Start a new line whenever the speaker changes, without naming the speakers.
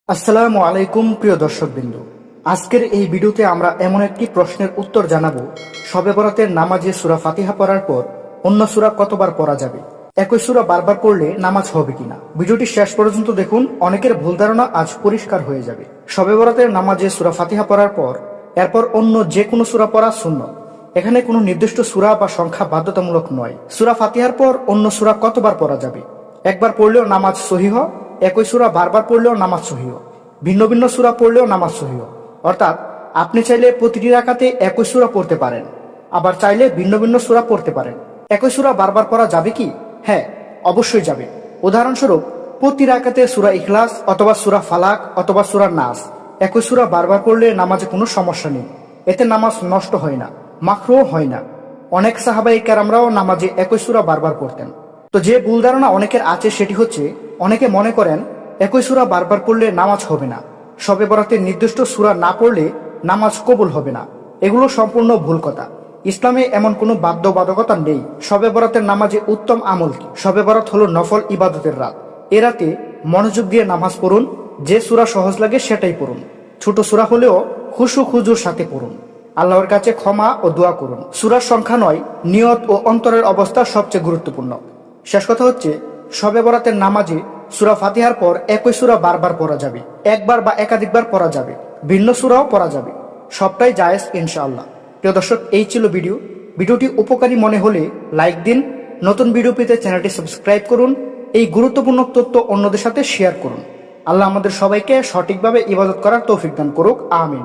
আসসালামু আলাইকুম প্রিয় দর্শকবৃন্দ, আজকের এই ভিডিওতে আমরা এমন একটি প্রশ্নের উত্তর জানাবো। শবে বরাতের নামাজে সূরা ফাতিহা পড়ার পর অন্য সূরা কতবার পড়া যাবে, একই সূরা বারবার পড়লে নামাজ হবে কিনা। ভিডিওটি শেষ পর্যন্ত দেখুন, অনেকের ভুল ধারণা আজ পরিষ্কার হয়ে যাবে। শবে বরাতের নামাজে সূরা ফাতিহা পড়ার পর এরপর অন্য যে কোনো সূরা পড়া সুন্নত। এখানে কোনো নির্দিষ্ট সূরা বা সংখ্যা বাধ্যতামূলক নয়। সূরা ফাতিহার পর অন্য সূরা কতবার পড়া যাবে, একবার পড়লেও নামাজ সহিহ, একই সূরা বারবার পড়লেও নামাজ সহিহ, ভিন্ন ভিন্ন সূরা পড়লেও নামাজ সহিহ। অর্থাৎ আপনি চাইলে প্রতিটি রাকাতে একই সূরা পড়তে পারেন, আবার চাইলে ভিন্ন ভিন্ন সূরা পড়তে পারেন। একই সূরা বারবার পড়া যাবে কি? হ্যাঁ, অবশ্যই যাবে। উদাহরণস্বরূপ, প্রতি রাকাতে সূরা ইখলাস অথবা সূরা ফালাক অথবা সূরা নাস একই সূরা বারবার পড়লে নামাজে কোনো সমস্যা নেই। এতে নামাজ নষ্ট হয় না, মাকরুহ হয় না। অনেক সাহাবায়ে কেরামরাও নামাজে একই সূরা বারবার পড়তেন। তো যে ভুল ধারণা অনেকের আছে সেটি হচ্ছে, অনেকে মনে করেন একই সূরা বারবার পড়লে নামাজ হবে না, শবে বরাতের নির্দিষ্ট সূরা না পড়লে নামাজ কবুল হবে না। এগুলো সম্পূর্ণ ভুল কথা। ইসলামে এমন কোনো বাধ্যবাধকতা নেই। শবে বরাতের নামাজে উত্তম আমল কি? শবে বরাত হলো নফল ইবাদতের রাত। এ রাতে মনোযোগ দিয়ে নামাজ পড়ুন। যে সূরা সহজ লাগে সেটাই পড়ুন। ছোট সূরা হলেও খুশু খুজুর সাথে পড়ুন। আল্লাহর কাছে ক্ষমা ও দোয়া করুন। সূরার সংখ্যা নয়, নিয়ত ও অন্তরের অবস্থা সবচেয়ে গুরুত্বপূর্ণ। শেষ কথা হচ্ছে, শবে বরাতের নামাজে সূরা ফাতিহার পর একই সূরা বারবার পড়া যাবে, একবার বা একাধিকবার পড়া যাবে, ভিন্ন সূরাও পড়া যাবে। সবটাই জায়েজ ইনশাআল্লাহ। প্রিয় দর্শক, এই ছিল ভিডিওটি উপকারী মনে হলে লাইক দিন। নতুন ভিডিও পেতে চ্যানেলটি সাবস্ক্রাইব করুন। এই গুরুত্বপূর্ণ তথ্য অন্যদের সাথে শেয়ার করুন। আল্লাহ আমাদের সবাইকে সঠিকভাবে ইবাদত করার তৌফিক দান করুক। আমিন।